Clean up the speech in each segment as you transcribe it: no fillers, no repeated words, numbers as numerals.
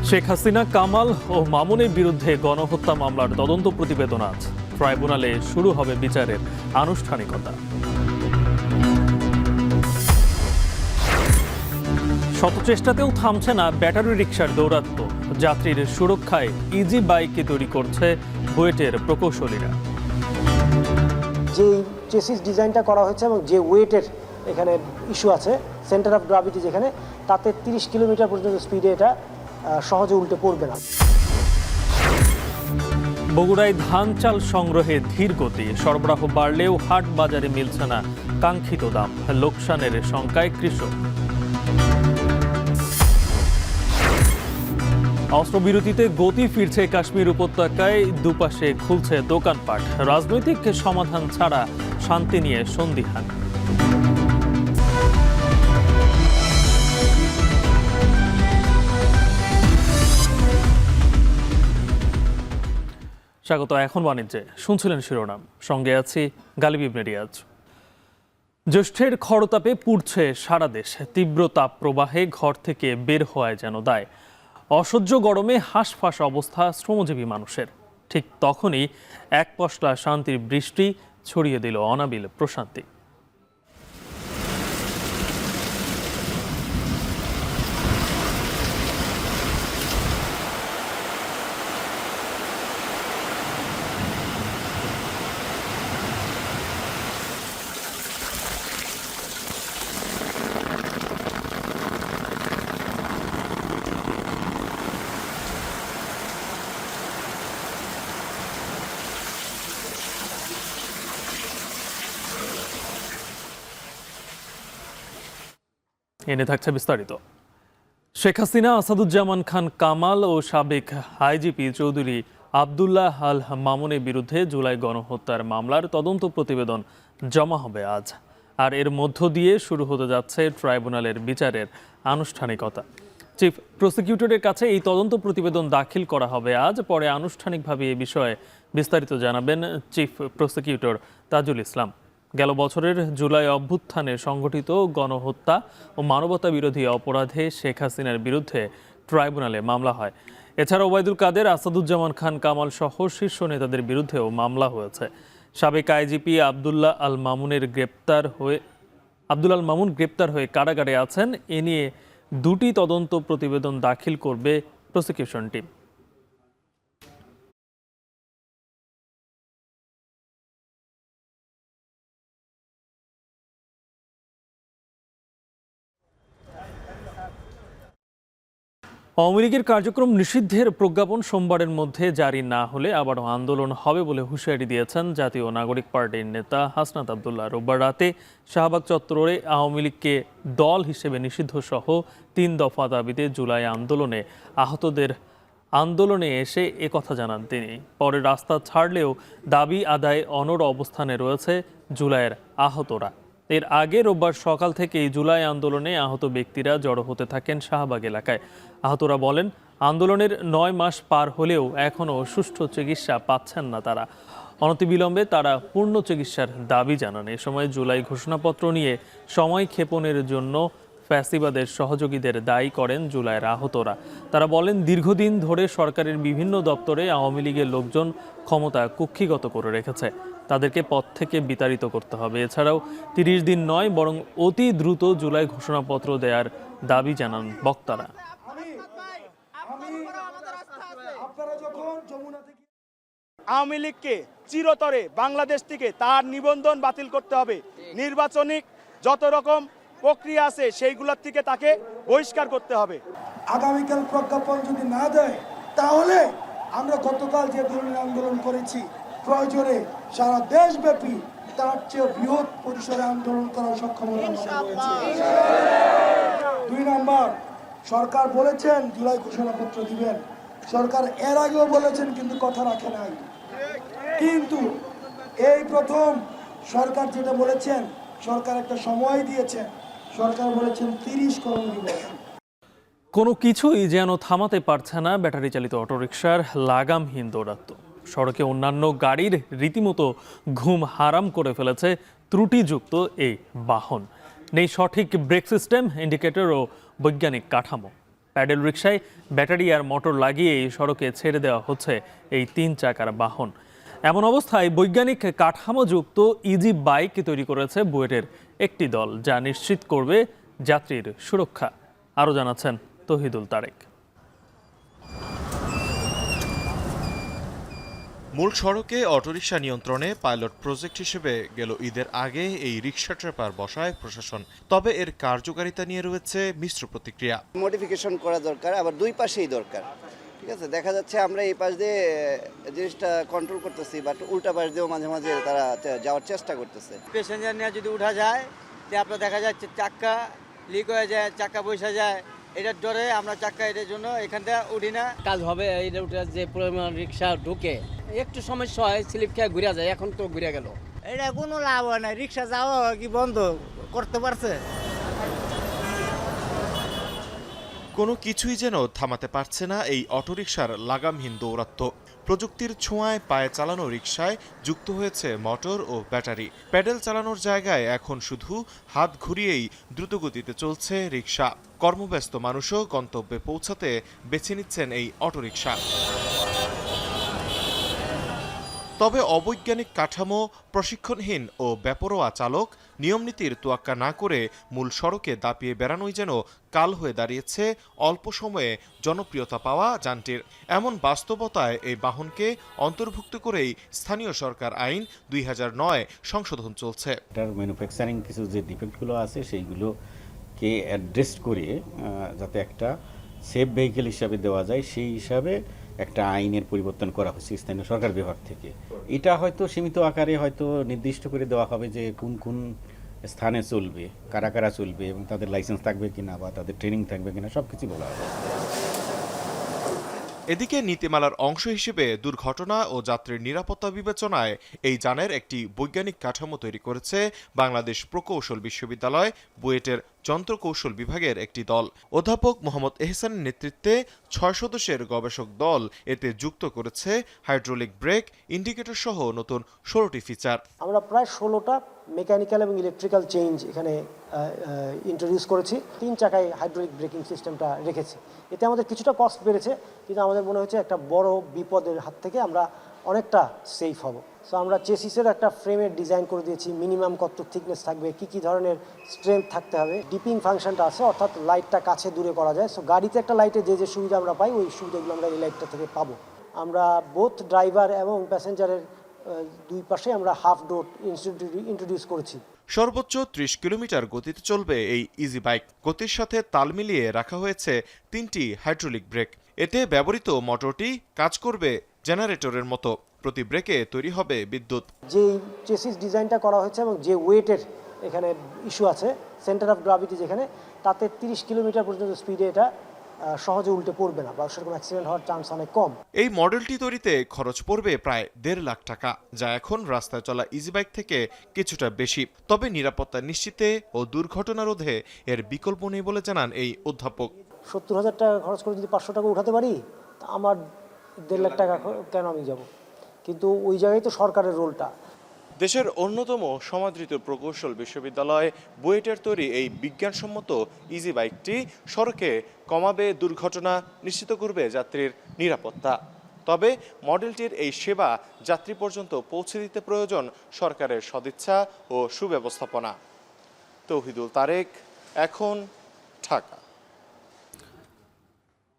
শেখ হাসিনা, কামাল ও মামুনের বিরুদ্ধে গণহত্যা মামলার তদন্ত প্রতিবেদন আজ ট্রাইব্যুনালে শুরু হবে বিচারের আনুষ্ঠানিকতা। শত চেষ্টাতেও থামছে না ব্যাটারি রিকশার দৌরাত্ম্য। যাত্রীর সুরক্ষায় ইজি বাইকে তৈরি করছে বুয়েটের প্রকৌশলীরা। যে চেসিস ডিজাইনটা করা হয়েছে এবং যে ওয়েটের এখানে ইস্যু আছে, সেন্টার অফ গ্রাভিটি যেখানে, তাতে 30 কিলোমিটার পর্যন্ত স্পিডে এটা সহজে উল্টে পড়বে না। বগুড়ায় ধান চাল সংগ্রহে ধীর গতি, সরবরাহ বাড়লেও হাট বাজারে মিলছে না কাঙ্ক্ষিত দাম, লোকসানের শঙ্কায় কৃষক। অস্ত্রবিরতিতে গতি ফিরছে কাশ্মীর উপত্যকায়, দুপাশে খুলছে দোকানপাট। রাজনৈতিক সমাধান ছাড়া শান্তি নিয়ে সন্দিহান। স্বাগত। এখন বাণিজ্যে শুনছিলেন শিরোনাম, সঙ্গে আছি গালিব ইবনে রিয়াজ। জ্যৈষ্ঠের খরতাপে পুড়ছে সারা দেশ, তীব্র তাপ প্রবাহে ঘর থেকে বের হওয়ায় যেন দায়। অসহ্য গরমে হাঁসফাঁস অবস্থা শ্রমজীবী মানুষের। ঠিক তখনই এক পশলা শান্তির বৃষ্টি ছড়িয়ে দিল অনাবিল প্রশান্তি। এনে থাকছে বিস্তারিত। শেখ হাসিনা, আসাদুজ্জামান খান কামাল ও সাবেক আইজিপি চৌধুরী আবদুল্লাহ আল মামুনের বিরুদ্ধে জুলাই গণহত্যার মামলার তদন্ত প্রতিবেদন জমা হবে আজ। আর এর মধ্য দিয়ে শুরু হতে যাচ্ছে ট্রাইব্যুনালের বিচারের আনুষ্ঠানিকতা। চিফ প্রসিকিউটরের কাছে এই তদন্ত প্রতিবেদন দাখিল করা হবে আজ। পরে আনুষ্ঠানিকভাবে এ বিষয়ে বিস্তারিত জানাবেন চিফ প্রসিকিউটর তাজুল ইসলাম। গেল বছরের জুলাই অভ্যুত্থানে সংগঠিত গণহত্যা ও মানবতা বিরোধী অপরাধে শেখ হাসিনার বিরুদ্ধে ট্রাইব্যুনালে মামলা হয়। এছাড়া ওবায়দুল কাদের, আসাদুজ্জামান খান কামাল সহ শীর্ষ নেতাদের বিরুদ্ধেও মামলা হয়েছে। সাবেক আইজিপি আবদুল্লাহ আল মামুন গ্রেপ্তার হয়ে কারাগারে আছেন। এ নিয়ে দুটি তদন্ত প্রতিবেদন দাখিল করবে প্রসিকিউশন টিম। আওয়ামী লীগের কার্যক্রম নিষিদ্ধের প্রজ্ঞাপন সোমবারের মধ্যে জারি না হলে আবারও আন্দোলন হবে বলে হুঁশিয়ারি দিয়েছেন জাতীয় নাগরিক পার্টির নেতা হাসনাত আবদুল্লাহ। রোববার রাতে শাহবাগ চত্বরে আওয়ামী লীগকে দল হিসেবে নিষিদ্ধ সহ 3 দফা দাবিতে জুলাই আন্দোলনে এসে একথা জানান তিনি। পরে রাস্তা ছাড়লেও দাবি আদায় অনড় অবস্থানে রয়েছে জুলাইয়ের আহতরা। এর আগে রোববার সকাল থেকেই জুলাই আন্দোলনে আহত ব্যক্তিরা জড়ো হতে থাকেন শাহবাগ এলাকায়। আহতরা বলেন, আন্দোলনের 9 মাস পার হলেও এখনও সুষ্ঠু চিকিৎসা পাচ্ছেন না তারা। অনতিবিলম্বে তারা পূর্ণ চিকিৎসার দাবি জানান। এ সময় জুলাই ঘোষণাপত্র নিয়ে সময় ক্ষেপণের জন্য ফ্যাসিবাদের সহযোগীদের দায়ী করেন জুলাইয়ের আহতরা। তারা বলেন, দীর্ঘদিন ধরে সরকারের বিভিন্ন দপ্তরে আওয়ামী লীগের লোকজন ক্ষমতা কুক্ষিগত করে রেখেছে, তাদেরকে পদ থেকে বিতাড়িত করতে হবে। এছাড়াও 30 দিন নয়, বরং অতি দ্রুত জুলাই ঘোষণাপত্র দেওয়ার দাবি জানান বক্তারা। আওয়ামী লীগকে চিরতরে বাংলাদেশ থেকে তার নিবন্ধন বাতিল করতে হবে। নির্বাচনিক যত রকম প্রক্রিয়া আছে সেইগুলোর থেকে তাকে বহিষ্কার করতে হবে। আগামীকাল প্রজ্ঞাপন যদি না দেয়, তাহলে আমরা গতকাল যে ধরনের আন্দোলন করেছি, প্রয়োজনে সারা দেশব্যাপী তার চেয়ে বৃহৎ পরিসরে আন্দোলন করার সক্ষমতা রয়েছে। 2 নম্বর, সরকার বলেছেন জুলাই ঘোষণাপত্র দিবেন। সরকার এর আগেও বলেছেন, কিন্তু কথা রাখে নাই। কিন্তু এই প্রথম সরকার যেটা বলেছেন, সরকার একটা সময় দিয়েছেন, সরকার বলেছেন 30 কর্মদিবস। কোনো কিছুই যেন থামাতে পারছে না ব্যাটারি চালিত অটোরিকশার লাগামহীন দৌরাত্ম্য। সড়কে অন্যান্য গাড়ির রীতিমতো ঘুম হারাম করে ফেলেছে ত্রুটিযুক্ত এই বাহন। নেই সঠিক ব্রেক সিস্টেম, ইন্ডিকেটর ও বৈজ্ঞানিক কাঠামো। প্যাডেল রিকশায় ব্যাটারি আর মোটর লাগিয়ে সড়কে ছেড়ে দেওয়া হচ্ছে এই 3 চাকার বাহন। এমন অবস্থায় বৈজ্ঞানিক কাঠামোযুক্ত ইজি বাইক তৈরি করেছে বুয়েটের একটি দল, যা নিশ্চিত করবে যাত্রীর সুরক্ষা। আরও জানাচ্ছেন তৌহিদুল তারেক। মূল সড়কে অটোরিকশা নিয়ন্ত্রণে পাইলট প্রজেক্ট হিসেবে গেল ঈদের আগে এই রিকশা ট্র্যাপার বসায় প্রশাসন। তবে এর কার্যকারিতা নিয়ে রয়েছে মিশ্র প্রতিক্রিয়া। মডিফিকেশন করা দরকার, আবার দুই পাশেই দরকার। ঠিক আছে, দেখা যাচ্ছে আমরা এই পাশ দিয়ে জিনিসটা কন্ট্রোল করতেছি, বাট উল্টা পাশ দিয়েও মাঝে মাঝে তারা যাওয়ার চেষ্টা করতেছে। প্যাসেঞ্জার নিয়ে যদি উঠা যায়, আপনার দেখা যাচ্ছে চাক্কা লিক হয়ে যায়, চাক্কা বসে যায়, এটার ডরে আমরা চাক্কা এটার জন্য এখান থেকে উঠি না। কাজ হবে এইটা উঠে যে পরিমাণ রিক্সা ঢুকে একটু সমস্যা হয়, স্লিপ খেয়ে ঘুরে যায়, এখন তো ঘুরে গেল। এটা কোনো লাভ হয় না, রিক্সা যাওয়া কি বন্ধ করতে পারছে? কোনো কিছুই যেন থামাতে পারছে না এই অটোরিকশার লাগামহীন দৌরাত্ম্য। প্রযুক্তির ছোঁয়ায় পায়ে চালানো রিকশায় যুক্ত হয়েছে মোটর ও ব্যাটারি। প্যাডেল চালানোর জায়গায় এখন শুধু হাত ঘুরিয়েই দ্রুতগতিতে চলছে রিকশা। কর্মব্যস্ত মানুষও গন্তব্যে পৌঁছাতে বেছে নিচ্ছেন এই অটোরিকশা। তবে অবৈজ্ঞানিক কাঠামো, প্রশিক্ষণহীন ও বেপরোয়া চালক, নিয়মনীতির তোয়াক্কা না করে মূল সড়কে দাপিয়ে বেড়ানোই যেন কাল হয়ে দাঁড়িয়েছে অল্প সময়ে জনপ্রিয়তা পাওয়া যানটির। এমন বাস্তবতায় এই বাহনকে অন্তর্ভুক্ত করেই স্থানীয় সরকার আইন 2009 সংশোধন চলছে। এটার ম্যানুফ্যাকচারিং কিছু যে ডিফেক্টগুলো আছে সেইগুলোকে অ্যাড্রেস করে যাতে একটা সেফ ভেহিকেল হিসাবে দেওয়া যায়, সেই হিসাবে একটা আইনের পরিবর্তন করা হয়েছে স্থানীয় সরকার বিভাগ থেকে। এটা হয়তো সীমিত আকারে হয়তো নির্দিষ্ট করে দেওয়া হবে যে কোন কোন স্থানে চলবে, কারা কারা চলবে এবং তাদের লাইসেন্স থাকবে কিনা বা তাদের ট্রেনিং থাকবে কিনা সব কিছু বলা হবে। এদিকে নীতিমালার অংশ হিসেবে দুর্ঘটনা ও যাত্রীর নিরাপত্তা বিবেচনায় এই যানের একটি বৈজ্ঞানিক কাঠামো তৈরি করেছে বাংলাদেশ প্রকৌশল বিশ্ববিদ্যালয় বুয়েটের যন্ত্রকৌশল বিভাগের একটি দল। অধ্যাপক মোহাম্মদ এহসানের নেতৃত্বে 6 সদস্যের গবেষক দল এতে যুক্ত করেছে হাইড্রোলিক ব্রেক, ইন্ডিকেটর সহ নতুন 16টি ফিচার। আমরা প্রায় 16টা মেকানিক্যাল এবং ইলেকট্রিক্যাল চেঞ্জ এখানে ইন্ট্রোডিউস করেছি। 3 চাকায় হাইড্রোলিক ব্রেকিং সিস্টেমটা রেখেছি। এতে আমাদের কিছুটা কস্ট বেড়েছে, কিন্তু আমাদের মনে হচ্ছে একটা বড় বিপদের হাত থেকে আমরা অনেকটা সেফ হব। সো আমরা চেসিসের একটা ফ্রেমের ডিজাইন করে দিয়েছি, মিনিমাম কত থিকনেস থাকবে, কি ধরনের স্ট্রেংথ থাকতে হবে। ডিপিং ফাংশনটা আছে, অর্থাৎ লাইটটা কাছে দূরে করা যায়। সো গাড়িতে একটা লাইটে যে সুবিধা আমরা পাই, ওই সুবিধাগুলো আমরা এই লাইটটা থেকে পাবো। আমরা বোথ ড্রাইভার এবং প্যাসেঞ্জারের দুই পাশে আমরা হাফ ডোর ইন্ট্রোডিউস করেছি। সর্বোচ্চ 30 কিলোমিটার গতিতে চলবে এই ইজি বাইক। গতির সাথে তাল মিলিয়ে রাখা হয়েছে 3টি হাইড্রোলিক ব্রেক। এতে ব্যবহৃত মোটরটি কাজ করবে জেনারেটরের মতো। প্রতি ব্রেকে তৈরি হবে বিদ্যুৎ। যে চেসিস ডিজাইনটা করা হয়েছে এবং যে ওয়েটের এখানে ইস্যু আছে, সেন্টার অফ গ্র্যাভিটি যেখানে, তাতে 30 কিলোমিটার পর্যন্ত স্পিডে এটা সহজে উল্টে পড়বে না বা সেরকম অ্যাক্সিডেন্ট হওয়ার চান্স অনেক কম। এই মডেলটি তৈরিতে খরচ পড়বে প্রায় 1.5 লাখ টাকা, যা এখন রাস্তায় চলা ইজি বাইক থেকে কিছুটা বেশি। তবে নিরাপত্তা নিশ্চিতে ও দুর্ঘটনা রোধে এর বিকল্প নেই বলে জানান এই অধ্যাপক। 70,000 টাকা খরচ করে যদি 500 টাকা উঠাতে পারি, তা আমার 1.5 লাখ টাকা কেন আমি যাব? কিন্তু ওই জায়গায় তো সরকারের রোলটা। দেশের অন্যতম সমাদৃত প্রকৌশল বিশ্ববিদ্যালয় বুয়েটের তৈরি এই বিজ্ঞানসম্মত ইজি বাইকটি সড়কে কমাবে দুর্ঘটনা, নিশ্চিত করবে যাত্রীর নিরাপত্তা। তবে মডেলটির এই সেবা যাত্রী পর্যন্ত পৌঁছে দিতে প্রয়োজন সরকারের সদিচ্ছা ও সুব্যবস্থাপনা। তৌহিদুল তারেক, এখন, ঢাকা।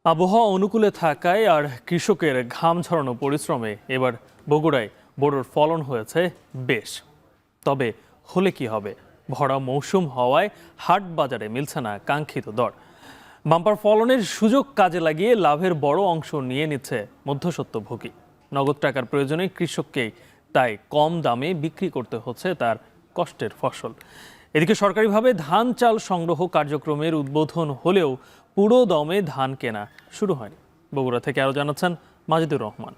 আবহাওয়া অনুকূলে থাকায় আর কৃষকের ঘাম ঝরানো পরিশ্রমে এবার বগুড়ায় বোরোর ফলন হয়েছে বেশ। তবে হলে কি হবে? ভরা মৌসুম হওয়ায় হাট বাজারে মিলছে না কাঙ্ক্ষিত দর। বাম্পার ফলনের সুযোগ কাজে লাগিয়ে লাভের বড় অংশ নিয়ে নিচ্ছে মধ্যস্বত্বভোগী। নগদ টাকার প্রয়োজনে কৃষককেই তাই কম দামে বিক্রি করতে হচ্ছে তার কষ্টের ফসল। এদিকে সরকারিভাবে ধান চাল সংগ্রহ কার্যক্রমের উদ্বোধন হলেও পুরো দমে ধান কেনা শুরু হয়নি। বগুড়া থেকে আরও জানাচ্ছেন মাজিদুর রহমান।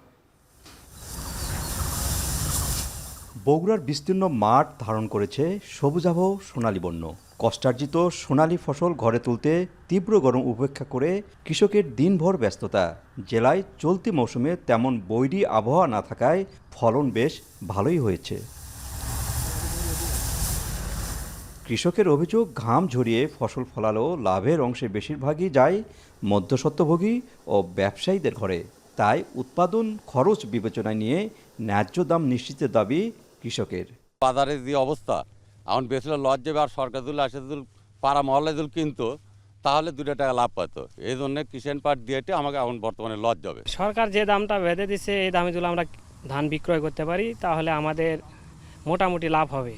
বগুড়ার বিস্তীর্ণ মাঠ ধারণ করেছে সবুজাভ সোনালী বর্ণ। কষ্টার্জিত সোনালী ফসল ঘরে তুলতে তীব্র গরম উপেক্ষা করে কৃষকের দিনভর ব্যস্ততা। জেলায় চলতি মৌসুমে তেমন বৈরী আবহাওয়া না থাকায় ফলন বেশ ভালোই হয়েছে। কৃষকের অভিযোগ, ঘাম ঝরিয়ে ফসল ফলালেও লাভের অংশে বেশিরভাগই যায় মধ্যস্বত্বভোগী ও ব্যবসায়ীদের ঘরে। তাই উৎপাদন খরচ বিবেচনায় নিয়ে ন্যায্য দাম নিশ্চিতের দাবি কৃষকের। বাজারের যে অবস্থা এখন বেশি লজ যাবে, আর সরকার যদি আসে যদি পাড়া মহল্লায় যদি কিনতো তাহলে 2 টাকা লাভ পাতো। এই জন্য কিষাণ পাট দিয়েতে আমাকে এখন বর্তমানে লজ যাবে। সরকার যে দামটা বেঁধে দিচ্ছে এই দামে যদি আমরা ধান বিক্রয় করতে পারি তাহলে আমাদের মোটামুটি লাভ হবে।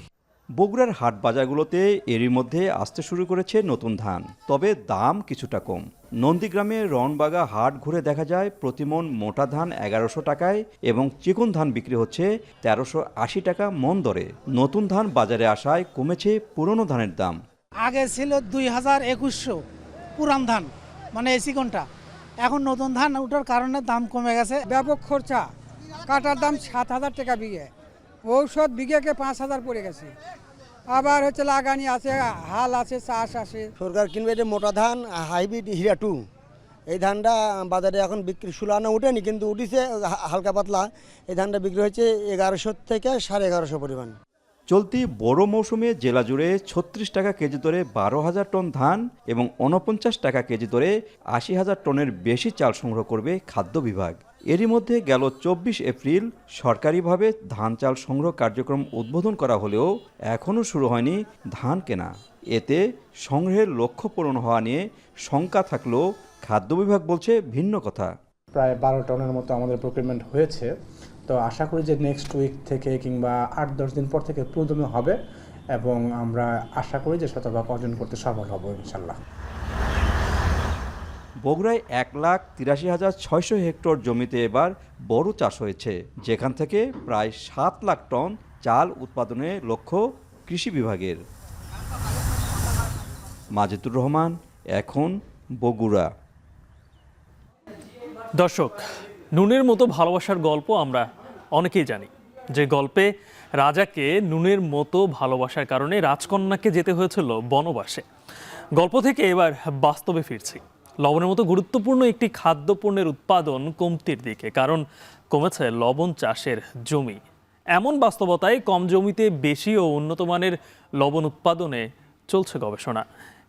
বগুড়ার হাট বাজারগুলোতে এরই মধ্যে আসতে শুরু করেছে নতুন ধান, তবে দাম কিছুটা কম। নন্দীগ্রামে রনবাগা হাট ঘুরে দেখা যায় প্রতিমন মোটা ধান 1100 টাকায় এবং চিকন ধান বিক্রি হচ্ছে 1380 টাকা মন দরে। নতুন ধান বাজারে আসায় কমেছে পুরনো ধানের দাম। আগে ছিল 2000-2100 পুরান ধান, মানে এই চিকনটা। এখন নতুন ধান ওঠার কারণে দাম কমে গেছে। ব্যাপক খরচা, কাটার দাম 7000 টাকা বিঘে, ঔষধ বিঘেকে 5000 পড়ে গেছে। আবার হচ্ছে লাগানি আছে, হাল আছে, চাষ আছে। সরকার কিনবে যে মোটা ধান হাইব্রিড হীরা 2, এই ধানটা বাজারে এখন বিক্রি সুলানা উঠেনি, কিন্তু উঠিছে হালকা পাতলা। এই ধানটা বিক্রি হচ্ছে 1100 থেকে 1150 পরিমাণ। চলতি বড় মৌসুমে জেলা জুড়ে 36 টাকা কেজি দরে 12,000 টন ধান এবং 49 টাকা কেজি দরে 80,000 টনের বেশি চাল সংগ্রহ করবে খাদ্য বিভাগ। এরই মধ্যে গেল 24 এপ্রিল সরকারিভাবে ধান চাল সংগ্রহ কার্যক্রম উদ্বোধন করা হলেও এখনও শুরু হয়নি ধান কেনা। এতে সংগ্রহের লক্ষ্য পূরণ হওয়া নিয়ে শঙ্কা থাকলেও খাদ্য বিভাগ বলছে ভিন্ন কথা। প্রায় 12 টনের মতো আমাদের প্রকিউরমেন্ট হয়েছে, তো আশা করি যে নেক্সট উইক থেকে কিংবা 8-10 দিন পর থেকে প্রয়োজন হবে এবং আমরা আশা করি যে শতভাগ অর্জন করতে সফল হব ইনশাল্লাহ। বগুড়ায় 1,83,600 হেক্টর জমিতে এবার বড় চাষ হয়েছে, যেখান থেকে প্রায় 7 লাখ টন চাল উৎপাদনের লক্ষ্য কৃষি বিভাগের। মাজেদুর রহমান, এখন বগুড়া। দর্শক, নুনের মতো ভালোবাসার গল্প আমরা অনেকেই জানি, যে গল্পে রাজাকে নুনের মতো ভালোবাসার কারণে রাজকন্যাকে যেতে হয়েছিল বনবাসে। গল্প থেকে এবার বাস্তবে ফিরছি। লবণের মতো গুরুত্বপূর্ণ একটি খাদ্যপণ্যের উৎপাদন কমতির দিকে, কারণ কমেছে লবণ চাষের জমি। এমন বাস্তবতায় কম জমিতে বেশি ও উন্নত মানের লবণ উৎপাদনে চলছে গবেষণা।